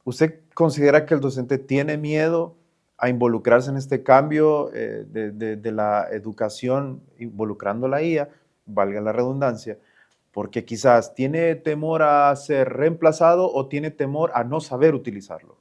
¿Usted considera que el docente tiene miedo a involucrarse en este cambio de la educación involucrando la IA, valga la redundancia, porque quizás tiene temor a ser reemplazado o tiene temor a no saber utilizarlo?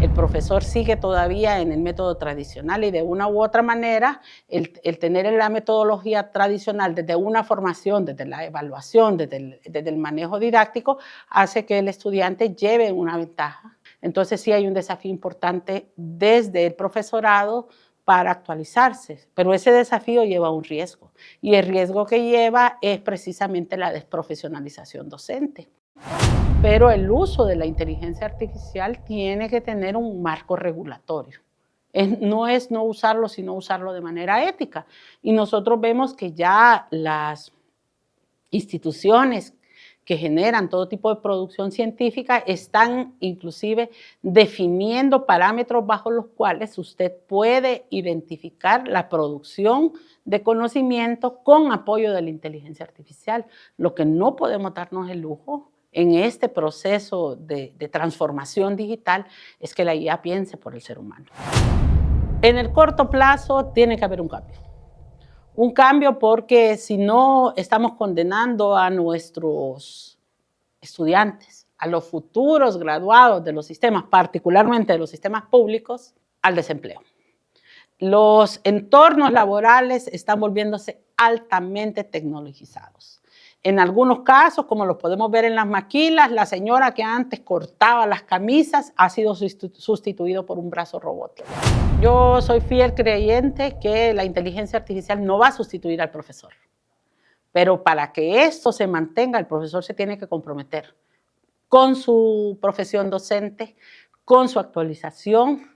El profesor sigue todavía en el método tradicional y de una u otra manera el tener la metodología tradicional desde una formación, desde la evaluación, desde el manejo didáctico, hace que el estudiante lleve una ventaja. Entonces sí hay un desafío importante desde el profesorado para actualizarse, pero ese desafío lleva un riesgo y el riesgo que lleva es precisamente la desprofesionalización docente. Pero el uso de la inteligencia artificial tiene que tener un marco regulatorio. No es no usarlo, sino usarlo de manera ética. Y nosotros vemos que ya las instituciones que generan todo tipo de producción científica están inclusive definiendo parámetros bajo los cuales usted puede identificar la producción de conocimiento con apoyo de la inteligencia artificial. Lo que no podemos darnos el lujo en este proceso de transformación digital es que la IA piense por el ser humano. En el corto plazo tiene que haber un cambio. Un cambio porque si no estamos condenando a nuestros estudiantes, a los futuros graduados de los sistemas, particularmente de los sistemas públicos, al desempleo. Los entornos laborales están volviéndose altamente tecnologizados. En algunos casos, como lo podemos ver en las maquilas, la señora que antes cortaba las camisas ha sido sustituido por un brazo robótico. Yo soy fiel creyente que la inteligencia artificial no va a sustituir al profesor, pero para que esto se mantenga, el profesor se tiene que comprometer con su profesión docente, con su actualización,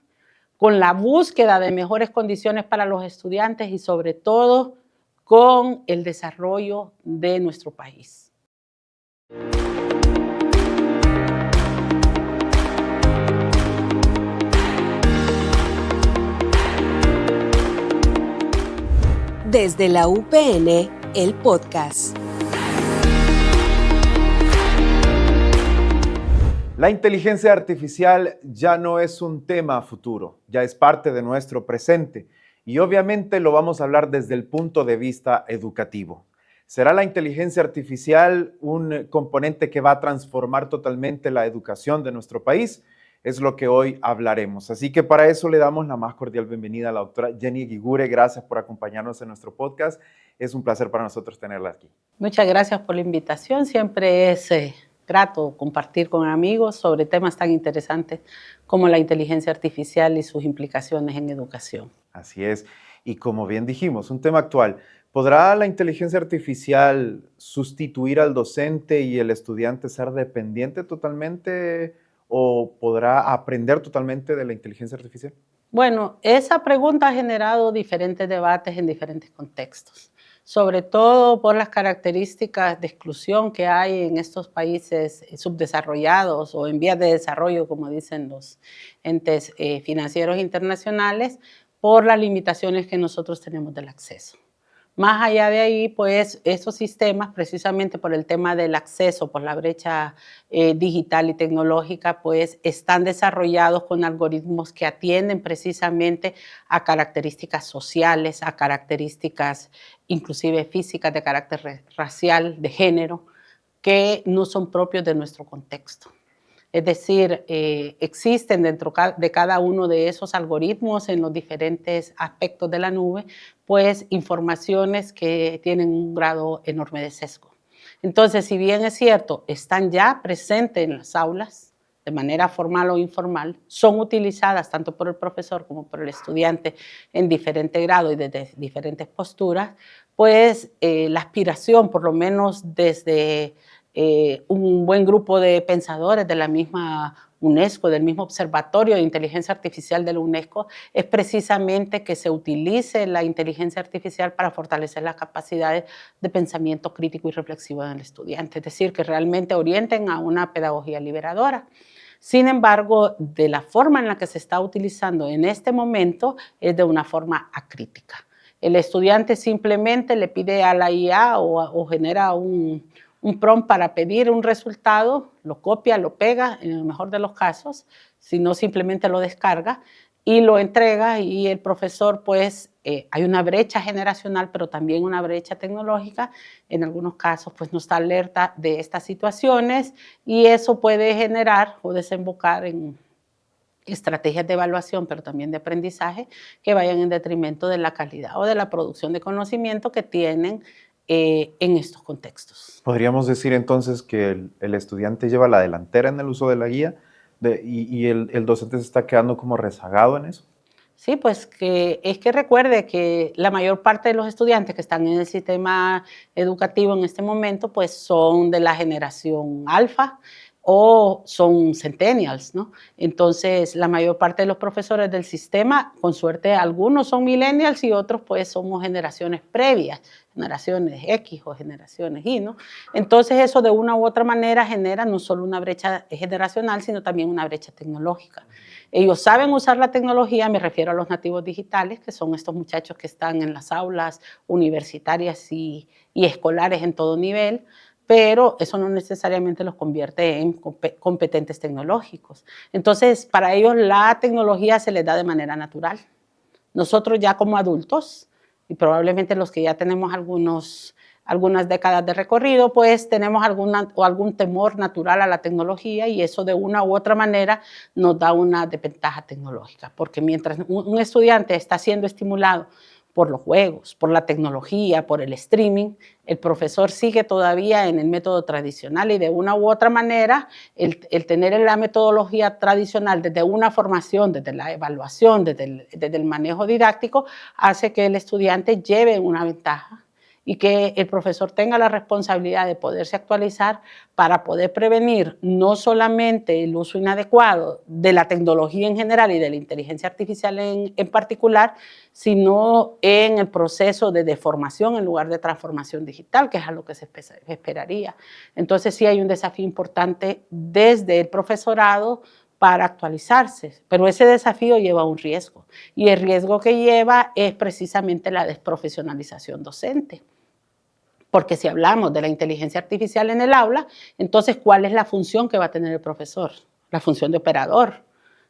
con la búsqueda de mejores condiciones para los estudiantes y sobre todo con el desarrollo de nuestro país. Desde la UPN, el podcast. La inteligencia artificial ya no es un tema futuro, ya es parte de nuestro presente y obviamente lo vamos a hablar desde el punto de vista educativo. ¿Será la inteligencia artificial un componente que va a transformar totalmente la educación de nuestro país? Es lo que hoy hablaremos. Así que para eso le damos la más cordial bienvenida a la doctora Jenny Eguigure. Gracias por acompañarnos en nuestro podcast. Es un placer para nosotros tenerla aquí. Muchas gracias por la invitación. Siempre es grato compartir con amigos sobre temas tan interesantes como la inteligencia artificial y sus implicaciones en educación. Así es. Y como bien dijimos, un tema actual. ¿Podrá la inteligencia artificial sustituir al docente y el estudiante ser dependiente totalmente o podrá aprender totalmente de la inteligencia artificial? Bueno, esa pregunta ha generado diferentes debates en diferentes contextos, sobre todo por las características de exclusión que hay en estos países subdesarrollados o en vías de desarrollo, como dicen los entes financieros internacionales, por las limitaciones que nosotros tenemos del acceso. Más allá de ahí, pues esos sistemas, precisamente por el tema del acceso, por la brecha digital y tecnológica, pues están desarrollados con algoritmos que atienden precisamente a características sociales, a características inclusive físicas de carácter racial, de género, que no son propios de nuestro contexto. Es decir, existen dentro de cada uno de esos algoritmos en los diferentes aspectos de la nube, pues informaciones que tienen un grado enorme de sesgo. Entonces, si bien es cierto, están ya presentes en las aulas, de manera formal o informal, son utilizadas tanto por el profesor como por el estudiante en diferente grado y desde diferentes posturas, pues la aspiración, por lo menos desde un buen grupo de pensadores de la misma UNESCO, del mismo Observatorio de Inteligencia Artificial de la UNESCO, es precisamente que se utilice la inteligencia artificial para fortalecer las capacidades de pensamiento crítico y reflexivo del estudiante, es decir, que realmente orienten a una pedagogía liberadora. Sin embargo, de la forma en la que se está utilizando en este momento es de una forma acrítica. El estudiante simplemente le pide a la IA o genera un un prompt para pedir un resultado, lo copia, lo pega, en el mejor de los casos, si no simplemente lo descarga y lo entrega, y el profesor pues hay una brecha generacional, pero también una brecha tecnológica. En algunos casos pues no está alerta de estas situaciones, y eso puede generar o desembocar en estrategias de evaluación, pero también de aprendizaje, que vayan en detrimento de la calidad o de la producción de conocimiento que tienen en estos contextos. ¿Podríamos decir entonces que el estudiante lleva la delantera en el uso de la guía y el docente se está quedando como rezagado en eso? Sí, pues es que recuerde que la mayor parte de los estudiantes que están en el sistema educativo en este momento, pues son de la generación alfa o son centennials, ¿no? Entonces, la mayor parte de los profesores del sistema, con suerte, algunos son millennials y otros pues somos generaciones previas, generaciones X o generaciones Y, ¿no? Entonces, eso de una u otra manera genera no solo una brecha generacional, sino también una brecha tecnológica. Ellos saben usar la tecnología, me refiero a los nativos digitales, que son estos muchachos que están en las aulas universitarias y escolares en todo nivel, pero eso no necesariamente los convierte en competentes tecnológicos. Entonces, para ellos la tecnología se les da de manera natural. Nosotros ya como adultos, y probablemente los que ya tenemos algunas décadas de recorrido, pues tenemos algún temor natural a la tecnología, y eso de una u otra manera nos da una desventaja tecnológica, porque mientras un estudiante está siendo estimulado por los juegos, por la tecnología, por el streaming, el profesor sigue todavía en el método tradicional, y de una u otra manera el tener la metodología tradicional desde una formación, desde la evaluación, desde el manejo didáctico, hace que el estudiante lleve una ventaja y que el profesor tenga la responsabilidad de poderse actualizar para poder prevenir no solamente el uso inadecuado de la tecnología en general y de la inteligencia artificial en particular, sino en el proceso de deformación en lugar de transformación digital, que es a lo que se esperaría. Entonces sí hay un desafío importante desde el profesorado para actualizarse, pero ese desafío lleva un riesgo, y el riesgo que lleva es precisamente la desprofesionalización docente. Porque si hablamos de la inteligencia artificial en el aula, entonces, ¿cuál es la función que va a tener el profesor? La función de operador,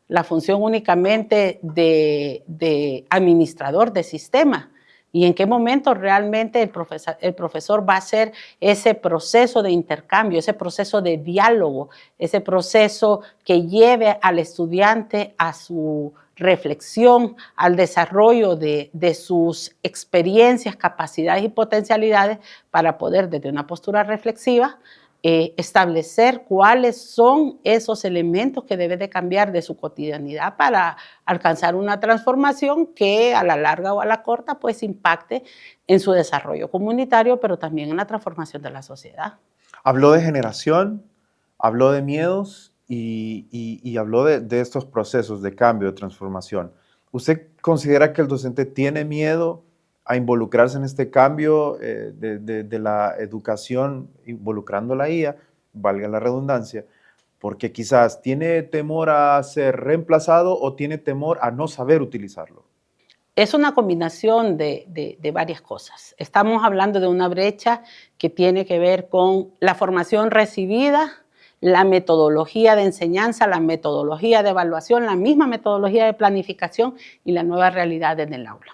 la función únicamente de administrador de sistema. ¿Y en qué momento realmente el profesor va a hacer ese proceso de intercambio, ese proceso de diálogo, ese proceso que lleve al estudiante a su reflexión, al desarrollo de sus experiencias, capacidades y potencialidades, para poder desde una postura reflexiva establecer cuáles son esos elementos que debe de cambiar de su cotidianidad para alcanzar una transformación que a la larga o a la corta pues impacte en su desarrollo comunitario, pero también en la transformación de la sociedad? Habló de generación, habló de miedos y habló de estos procesos de cambio, de transformación. ¿Usted considera que el docente tiene miedo a involucrarse en este cambio de la educación, involucrando la IA, valga la redundancia, porque quizás tiene temor a ser reemplazado o tiene temor a no saber utilizarlo? Es una combinación de varias cosas. Estamos hablando de una brecha que tiene que ver con la formación recibida, la metodología de enseñanza, la metodología de evaluación, la misma metodología de planificación y la nueva realidad en el aula.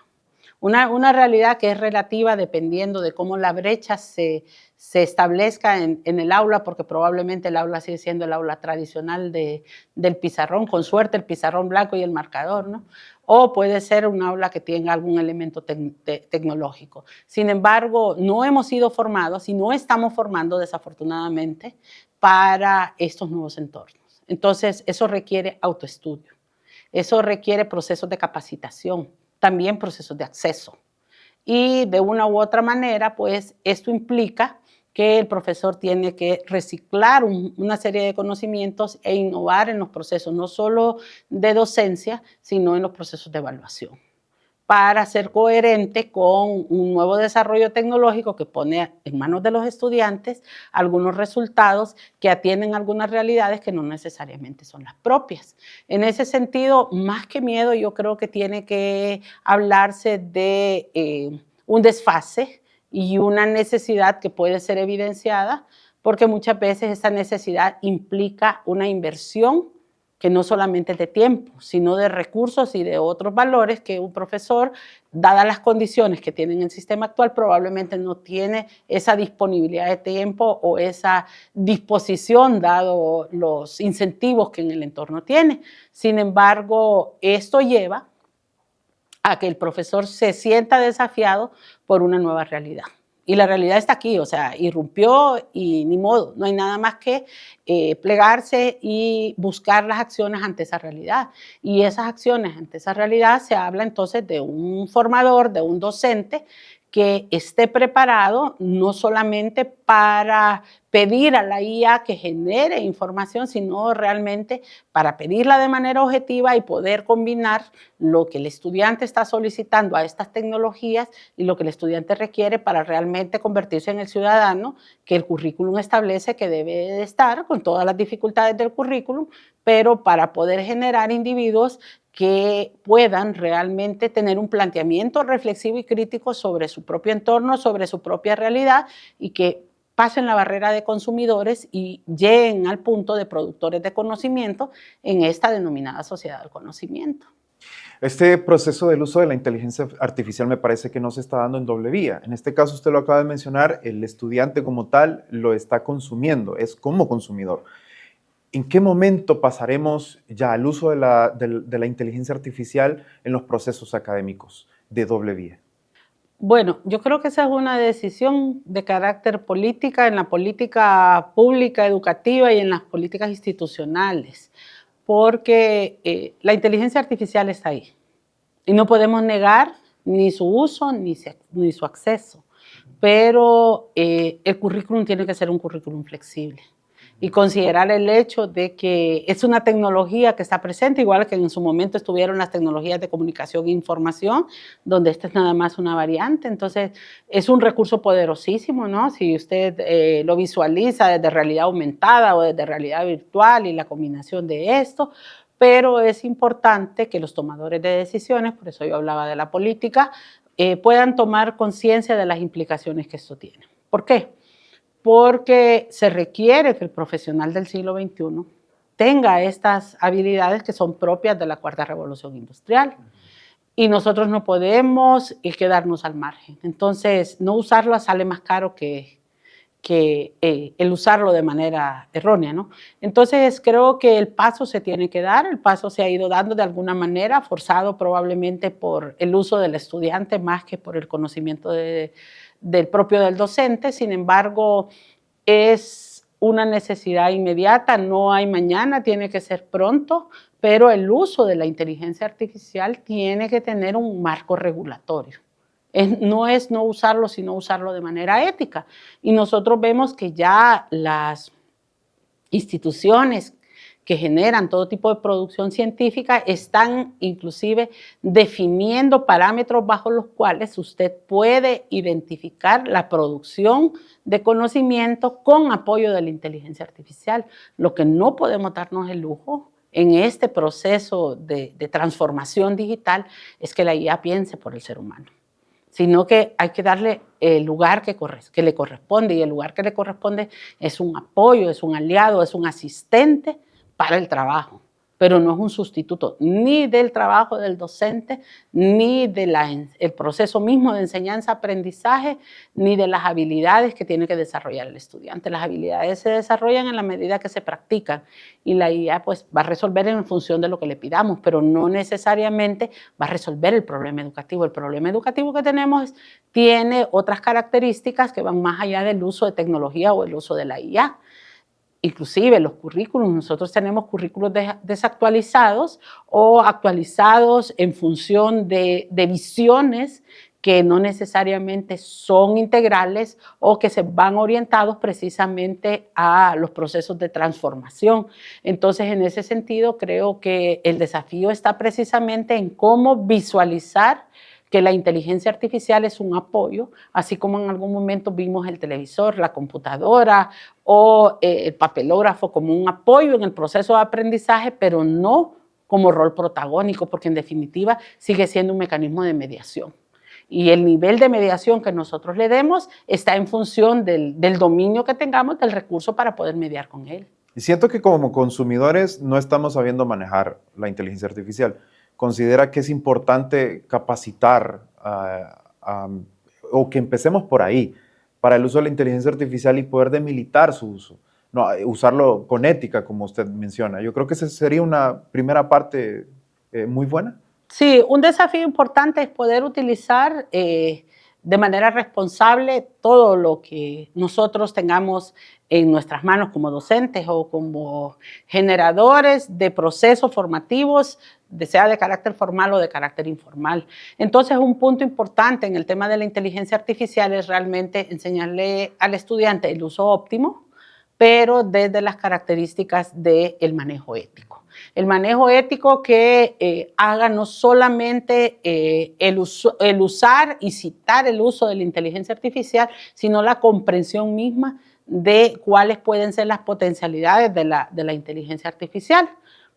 Una realidad que es relativa dependiendo de cómo la brecha se establezca en el aula, porque probablemente el aula sigue siendo el aula tradicional del pizarrón, con suerte el pizarrón blanco y el marcador, ¿no? O puede ser un aula que tenga algún elemento tecnológico. Sin embargo, no hemos sido formados y no estamos formando desafortunadamente para estos nuevos entornos. Entonces, eso requiere autoestudio, eso requiere procesos de capacitación, también procesos de acceso. Y de una u otra manera, pues esto implica que el profesor tiene que reciclar una serie de conocimientos e innovar en los procesos, no solo de docencia, sino en los procesos de evaluación, para ser coherente con un nuevo desarrollo tecnológico que pone en manos de los estudiantes algunos resultados que atienden algunas realidades que no necesariamente son las propias. En ese sentido, más que miedo, yo creo que tiene que hablarse de un desfase y una necesidad que puede ser evidenciada porque muchas veces esa necesidad implica una inversión que no solamente es de tiempo, sino de recursos y de otros valores que un profesor, dadas las condiciones que tiene el sistema actual, probablemente no tiene esa disponibilidad de tiempo o esa disposición, dado los incentivos que en el entorno tiene. Sin embargo, esto lleva a que el profesor se sienta desafiado por una nueva realidad. Y la realidad está aquí, o sea, irrumpió y ni modo, no hay nada más que plegarse y buscar las acciones ante esa realidad. Y esas acciones ante esa realidad se habla entonces de un formador, de un docente que esté preparado no solamente para pedir a la IA que genere información, sino realmente para pedirla de manera objetiva y poder combinar lo que el estudiante está solicitando a estas tecnologías y lo que el estudiante requiere para realmente convertirse en el ciudadano que el currículum establece que debe de estar, con todas las dificultades del currículum, pero para poder generar individuos que puedan realmente tener un planteamiento reflexivo y crítico sobre su propio entorno, sobre su propia realidad y que pasen la barrera de consumidores y lleguen al punto de productores de conocimiento en esta denominada sociedad del conocimiento. Este proceso del uso de la inteligencia artificial me parece que no se está dando en doble vía. En este caso, usted lo acaba de mencionar, el estudiante como tal lo está consumiendo, es como consumidor. ¿En qué momento pasaremos ya al uso de la inteligencia artificial en los procesos académicos de doble vía? Bueno, yo creo que esa es una decisión de carácter política, en la política pública, educativa y en las políticas institucionales, porque la inteligencia artificial está ahí y no podemos negar ni su uso ni su acceso, pero el currículum tiene que ser un currículum flexible y considerar el hecho de que es una tecnología que está presente, igual que en su momento estuvieron las tecnologías de comunicación e información, donde esta es nada más una variante. Entonces, es un recurso poderosísimo, ¿no? Si usted lo visualiza desde realidad aumentada o desde realidad virtual y la combinación de esto, pero es importante que los tomadores de decisiones, por eso yo hablaba de la política, puedan tomar conciencia de las implicaciones que esto tiene. ¿Por qué? Porque se requiere que el profesional del siglo XXI tenga estas habilidades que son propias de la cuarta revolución industrial. Y nosotros no podemos quedarnos al margen. Entonces, no usarlo sale más caro que el usarlo de manera errónea, ¿no? Entonces, creo que el paso se tiene que dar, el paso se ha ido dando de alguna manera, forzado probablemente por el uso del estudiante más que por el conocimiento del propio del docente. Sin embargo, es una necesidad inmediata, no hay mañana, tiene que ser pronto, pero el uso de la inteligencia artificial tiene que tener un marco regulatorio. No es no usarlo, sino usarlo de manera ética. Y nosotros vemos que ya las instituciones que generan todo tipo de producción científica están inclusive definiendo parámetros bajo los cuales usted puede identificar la producción de conocimiento con apoyo de la inteligencia artificial. Lo que no podemos darnos el lujo en este proceso de transformación digital es que la IA piense por el ser humano, sino que hay que darle el lugar que le corresponde, y el lugar que le corresponde es un apoyo, es un aliado, es un asistente para el trabajo, pero no es un sustituto ni del trabajo del docente, ni del proceso mismo de enseñanza-aprendizaje, ni de las habilidades que tiene que desarrollar el estudiante. Las habilidades se desarrollan en la medida que se practican y la IA pues, va a resolver en función de lo que le pidamos, pero no necesariamente va a resolver el problema educativo. El problema educativo que tenemos tiene otras características que van más allá del uso de tecnología o el uso de la IA. Inclusive los currículos, nosotros tenemos currículos desactualizados o actualizados en función de visiones que no necesariamente son integrales o que se van orientados precisamente a los procesos de transformación. Entonces, en ese sentido, creo que el desafío está precisamente en cómo visualizar que la inteligencia artificial es un apoyo, así como en algún momento vimos el televisor, la computadora o el papelógrafo como un apoyo en el proceso de aprendizaje, pero no como rol protagónico, porque en definitiva sigue siendo un mecanismo de mediación. Y el nivel de mediación que nosotros le demos está en función del dominio que tengamos del recurso para poder mediar con él. Y siento que como consumidores no estamos sabiendo manejar la inteligencia artificial. ¿Considera que es importante capacitar o que empecemos por ahí para el uso de la inteligencia artificial y poder demilitar su uso? No, usarlo con ética, como usted menciona. Yo creo que esa sería una primera parte muy buena. Sí, un desafío importante es poder utilizar de manera responsable todo lo que nosotros tengamos en nuestras manos como docentes o como generadores de procesos formativos, sea de carácter formal o de carácter informal. Entonces, un punto importante en el tema de la inteligencia artificial es realmente enseñarle al estudiante el uso óptimo, pero desde las características del manejo ético. El manejo ético que haga no solamente el usar y citar el uso de la inteligencia artificial, sino la comprensión misma de cuáles pueden ser las potencialidades de la inteligencia artificial.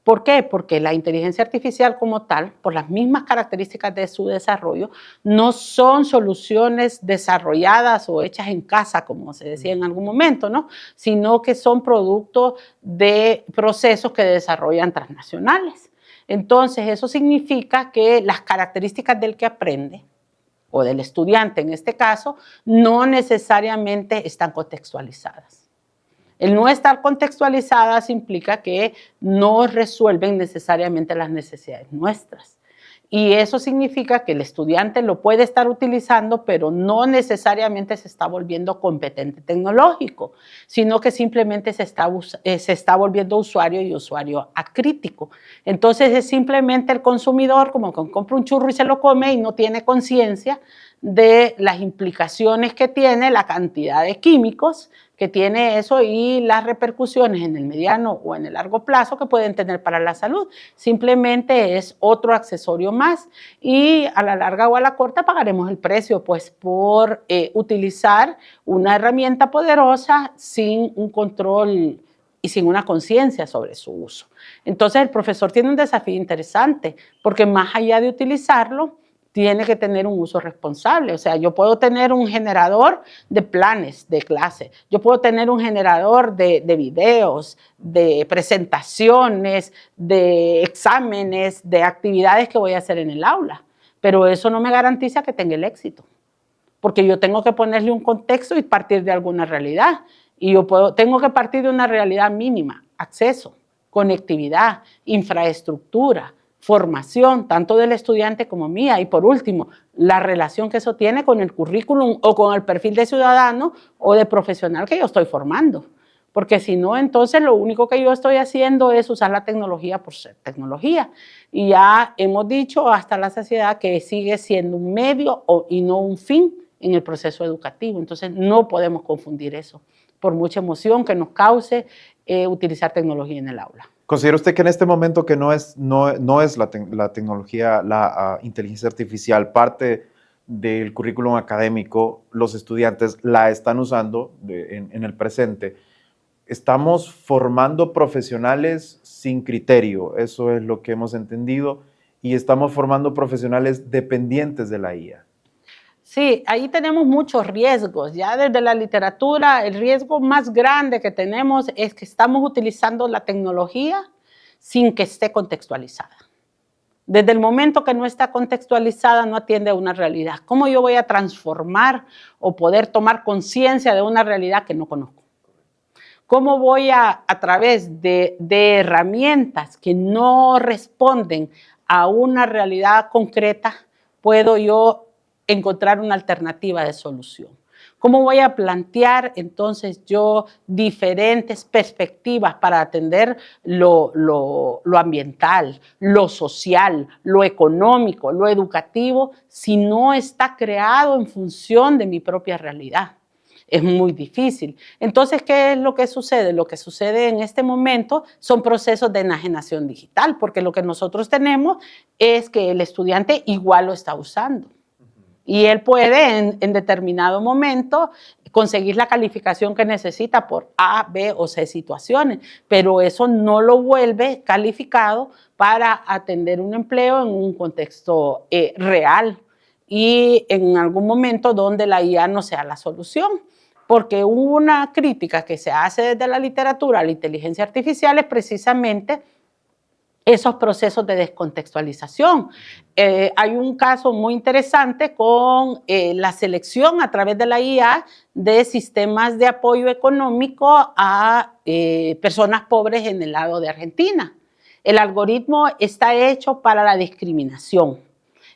¿Por qué? Porque la inteligencia artificial como tal, por las mismas características de su desarrollo, no son soluciones desarrolladas o hechas en casa, como se decía en algún momento, ¿no? Sino que son producto de procesos que desarrollan transnacionales. Entonces, eso significa que las características del que aprende, o del estudiante en este caso, no necesariamente están contextualizadas. El no estar contextualizadas implica que no resuelven necesariamente las necesidades nuestras. Y eso significa que el estudiante lo puede estar utilizando, pero no necesariamente se está volviendo competente tecnológico, sino que simplemente se está volviendo usuario y usuario acrítico. Entonces es simplemente el consumidor como que compra un churro y se lo come y no tiene conciencia de las implicaciones que tiene, la cantidad de químicos que tiene eso y las repercusiones en el mediano o en el largo plazo que pueden tener para la salud. Simplemente es otro accesorio más y a la larga o a la corta pagaremos el precio pues por utilizar una herramienta poderosa sin un control y sin una conciencia sobre su uso. Entonces el profesor tiene un desafío interesante porque más allá de utilizarlo, tiene que tener un uso responsable. O sea, yo puedo tener un generador de planes de clase, yo puedo tener un generador de videos, de presentaciones, de exámenes, de actividades que voy a hacer en el aula, pero eso no me garantiza que tenga el éxito, porque yo tengo que ponerle un contexto y partir de alguna realidad, y tengo que partir de una realidad mínima: acceso, conectividad, infraestructura, formación, tanto del estudiante como mía, y por último, la relación que eso tiene con el currículum o con el perfil de ciudadano o de profesional que yo estoy formando. Porque si no, entonces lo único que yo estoy haciendo es usar la tecnología por ser tecnología. Y ya hemos dicho hasta la saciedad que sigue siendo un medio y no un fin en el proceso educativo. Entonces no podemos confundir eso, por mucha emoción que nos cause utilizar tecnología en el aula. ¿Considera usted que en este momento que no es la tecnología, la inteligencia artificial, parte del currículum académico, los estudiantes la están usando en el presente? Estamos formando profesionales sin criterio, eso es lo que hemos entendido, y estamos formando profesionales dependientes de la IA. Sí, ahí tenemos muchos riesgos. Ya desde la literatura, el riesgo más grande que tenemos es que estamos utilizando la tecnología sin que esté contextualizada. Desde el momento que no está contextualizada, no atiende a una realidad. ¿Cómo yo voy a transformar o poder tomar conciencia de una realidad que no conozco? ¿Cómo voy a través de herramientas que no responden a una realidad concreta, puedo yo encontrar una alternativa de solución? ¿Cómo voy a plantear entonces yo diferentes perspectivas para atender lo ambiental, lo social, lo económico, lo educativo, si no está creado en función de mi propia realidad? Es muy difícil. Entonces, ¿qué es lo que sucede? Lo que sucede en este momento son procesos de enajenación digital, porque lo que nosotros tenemos es que el estudiante igual lo está usando. Y él puede en determinado momento conseguir la calificación que necesita por A, B o C situaciones, pero eso no lo vuelve calificado para atender un empleo en un contexto real. y en algún momento donde la IA no sea la solución. Porque una crítica que se hace desde la literatura a la inteligencia artificial es precisamente esos procesos de descontextualización. Hay un caso muy interesante con la selección a través de la IA de sistemas de apoyo económico a personas pobres en el lado de Argentina. El algoritmo está hecho para la discriminación.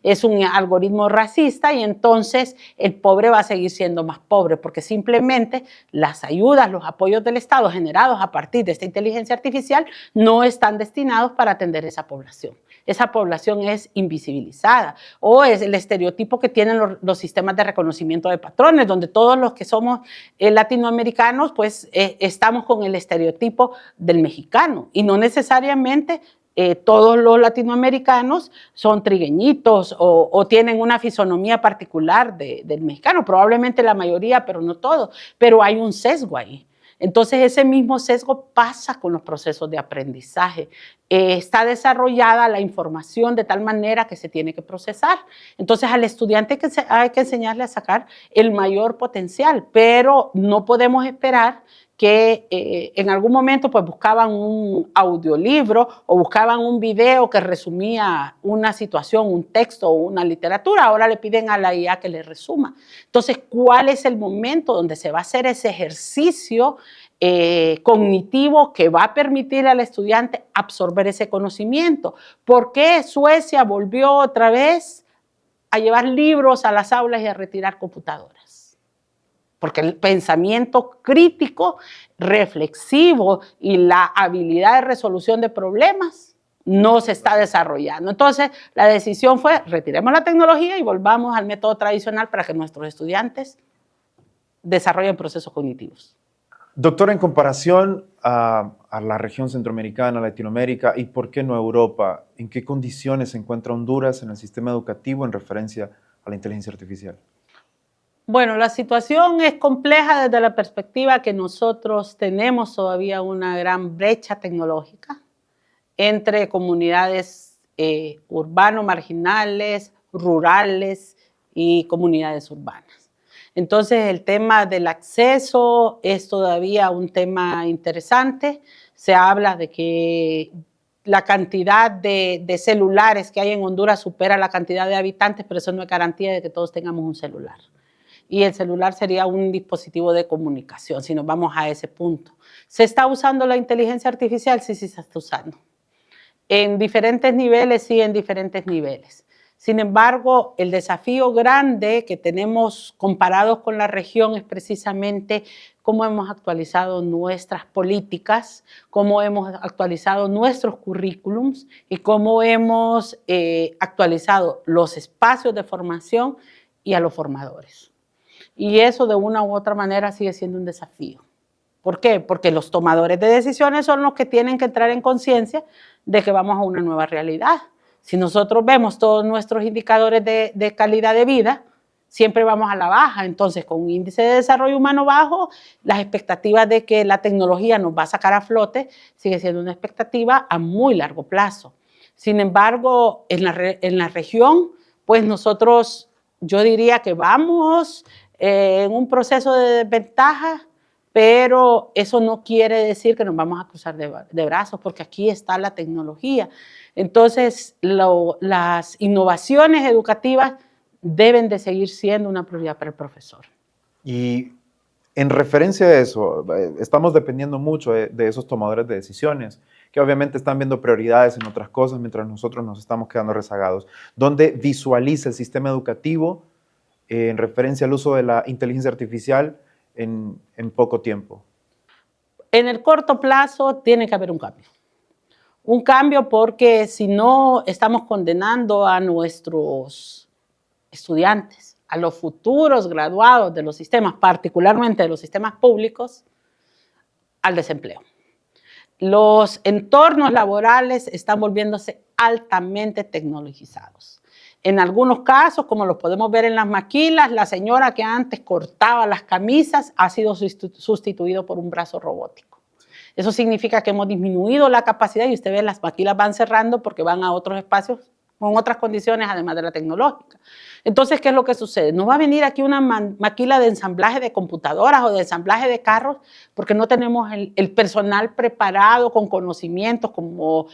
Es un algoritmo racista y entonces el pobre va a seguir siendo más pobre porque simplemente las ayudas, los apoyos del Estado generados a partir de esta inteligencia artificial no están destinados para atender esa población. Esa población es invisibilizada o es el estereotipo que tienen los sistemas de reconocimiento de patrones, donde todos los que somos latinoamericanos pues estamos con el estereotipo del mexicano y no necesariamente todos los latinoamericanos son trigueñitos o tienen una fisonomía particular del mexicano, probablemente la mayoría, pero no todos, pero hay un sesgo ahí. Entonces ese mismo sesgo pasa con los procesos de aprendizaje. Está desarrollada la información de tal manera que se tiene que procesar. Entonces al estudiante hay que enseñarle a sacar el mayor potencial, pero no podemos esperar que en algún momento pues buscaban un audiolibro o buscaban un video que resumía una situación, un texto o una literatura. Ahora le piden a la IA que le resuma. Entonces, ¿cuál es el momento donde se va a hacer ese ejercicio cognitivo que va a permitir al estudiante absorber ese conocimiento? ¿Por qué Suecia volvió otra vez a llevar libros a las aulas y a retirar computadoras? Porque el pensamiento crítico, reflexivo y la habilidad de resolución de problemas no se está desarrollando. Entonces, la decisión fue, retiremos la tecnología y volvamos al método tradicional para que nuestros estudiantes desarrollen procesos cognitivos. Doctora, en comparación a la región centroamericana, Latinoamérica y por qué no Europa, ¿en qué condiciones se encuentra Honduras en el sistema educativo en referencia a la inteligencia artificial? Bueno, la situación es compleja desde la perspectiva que nosotros tenemos todavía una gran brecha tecnológica entre comunidades urbanos marginales, rurales y comunidades urbanas. Entonces, el tema del acceso es todavía un tema interesante. Se habla de que la cantidad de celulares que hay en Honduras supera la cantidad de habitantes, pero eso no es garantía de que todos tengamos un celular. Y el celular sería un dispositivo de comunicación, si nos vamos a ese punto. ¿Se está usando la inteligencia artificial? Sí, sí se está usando. En diferentes niveles, sí, en diferentes niveles. Sin embargo, el desafío grande que tenemos comparados con la región es precisamente cómo hemos actualizado nuestras políticas, cómo hemos actualizado nuestros currículums y cómo hemos actualizado los espacios de formación y a los formadores. Y eso de una u otra manera sigue siendo un desafío. ¿Por qué? Porque los tomadores de decisiones son los que tienen que entrar en conciencia de que vamos a una nueva realidad. Si nosotros vemos todos nuestros indicadores de calidad de vida, siempre vamos a la baja. Entonces, con un índice de desarrollo humano bajo, las expectativas de que la tecnología nos va a sacar a flote sigue siendo una expectativa a muy largo plazo. Sin embargo, en la región, pues nosotros, yo diría que vamos en un proceso de desventaja, pero eso no quiere decir que nos vamos a cruzar de brazos, porque aquí está la tecnología. Entonces, las innovaciones educativas deben de seguir siendo una prioridad para el profesor. Y en referencia a eso, estamos dependiendo mucho de esos tomadores de decisiones, que obviamente están viendo prioridades en otras cosas, mientras nosotros nos estamos quedando rezagados. ¿Dónde visualiza el sistema educativo en referencia al uso de la inteligencia artificial en poco tiempo? En el corto plazo tiene que haber un cambio. Un cambio porque si no estamos condenando a nuestros estudiantes, a los futuros graduados de los sistemas, particularmente de los sistemas públicos, al desempleo. Los entornos laborales están volviéndose altamente tecnologizados. En algunos casos, como los podemos ver en las maquilas, la señora que antes cortaba las camisas ha sido sustituido por un brazo robótico. Eso significa que hemos disminuido la capacidad y usted ve las maquilas van cerrando porque van a otros espacios con otras condiciones además de la tecnológica. Entonces, ¿qué es lo que sucede? No va a venir aquí una maquila de ensamblaje de computadoras o de ensamblaje de carros porque no tenemos el personal preparado con conocimientos como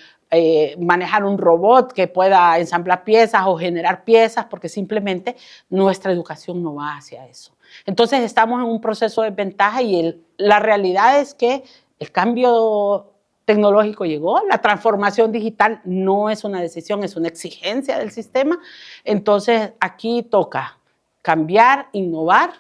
manejar un robot que pueda ensamblar piezas o generar piezas, porque simplemente nuestra educación no va hacia eso. Entonces, estamos en un proceso de desventaja y la realidad es que el cambio tecnológico llegó, la transformación digital no es una decisión, es una exigencia del sistema. Entonces, aquí toca cambiar, innovar,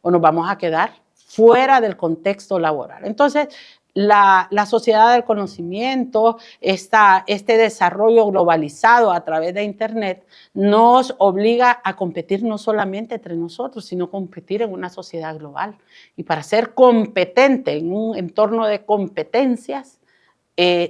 o nos vamos a quedar fuera del contexto laboral. Entonces, la sociedad del conocimiento, este desarrollo globalizado a través de Internet, nos obliga a competir no solamente entre nosotros, sino competir en una sociedad global. Y para ser competente en un entorno de competencias,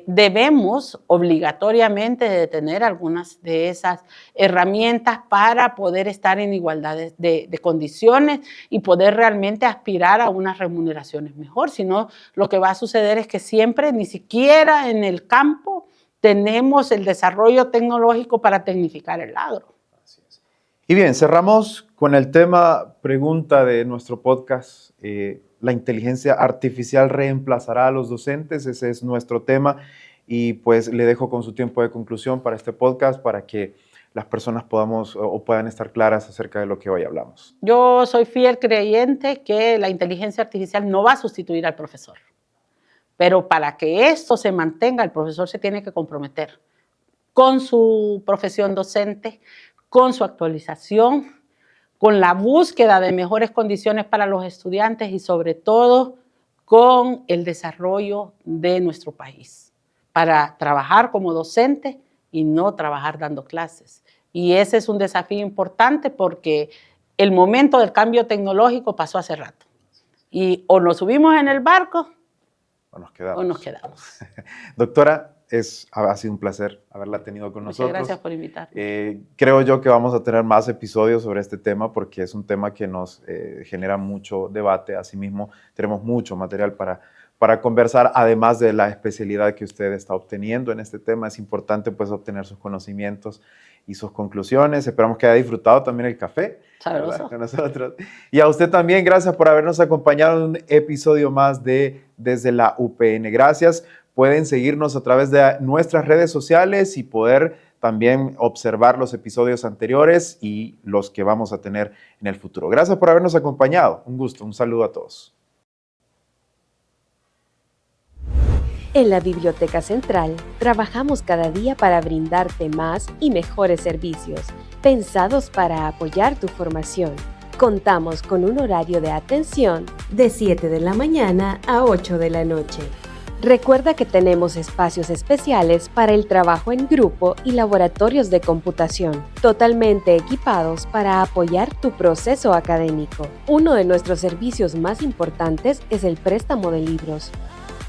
debemos obligatoriamente de tener algunas de esas herramientas para poder estar en igualdad de condiciones y poder realmente aspirar a unas remuneraciones mejor. Si no, lo que va a suceder es que siempre, ni siquiera en el campo, tenemos el desarrollo tecnológico para tecnificar el agro. Así es. Y bien, cerramos con el tema pregunta de nuestro podcast. ¿La inteligencia artificial reemplazará a los docentes? Ese es nuestro tema y pues le dejo con su tiempo de conclusión para este podcast para que las personas puedan estar claras acerca de lo que hoy hablamos. Yo soy fiel creyente que la inteligencia artificial no va a sustituir al profesor, pero para que esto se mantenga, el profesor se tiene que comprometer con su profesión docente, con su actualización, con la búsqueda de mejores condiciones para los estudiantes y sobre todo con el desarrollo de nuestro país, para trabajar como docente y no trabajar dando clases. Y ese es un desafío importante porque el momento del cambio tecnológico pasó hace rato. Y o nos subimos en el barco o nos quedamos. Doctora, ha sido un placer haberla tenido con nosotros. Muchas gracias por invitarme. Creo yo que vamos a tener más episodios sobre este tema porque es un tema que nos genera mucho debate. Asimismo, tenemos mucho material para conversar, además de la especialidad que usted está obteniendo en este tema. Es importante pues obtener sus conocimientos y sus conclusiones. Esperamos que haya disfrutado también el café. Sabroso. Con nosotros. Y a usted también, gracias por habernos acompañado en un episodio más de Desde la UPN. Gracias. Pueden seguirnos a través de nuestras redes sociales y poder también observar los episodios anteriores y los que vamos a tener en el futuro. Gracias por habernos acompañado. Un gusto, un saludo a todos. En la Biblioteca Central trabajamos cada día para brindarte más y mejores servicios, pensados para apoyar tu formación. Contamos con un horario de atención de 7 de la mañana a 8 de la noche. Recuerda que tenemos espacios especiales para el trabajo en grupo y laboratorios de computación, totalmente equipados para apoyar tu proceso académico. Uno de nuestros servicios más importantes es el préstamo de libros.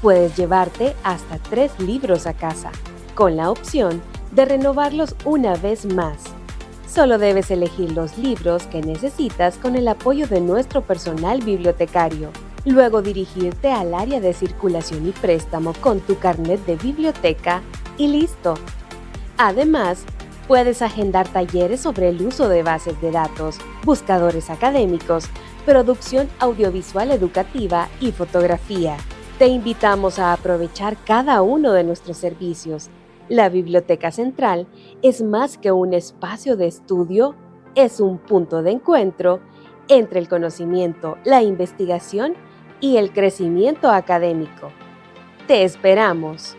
Puedes llevarte hasta 3 libros a casa, con la opción de renovarlos una vez más. Solo debes elegir los libros que necesitas con el apoyo de nuestro personal bibliotecario. Luego dirigirte al área de circulación y préstamo con tu carnet de biblioteca y listo. Además, puedes agendar talleres sobre el uso de bases de datos, buscadores académicos, producción audiovisual educativa y fotografía. Te invitamos a aprovechar cada uno de nuestros servicios. La Biblioteca Central es más que un espacio de estudio, es un punto de encuentro entre el conocimiento, la investigación y el crecimiento académico. Te esperamos.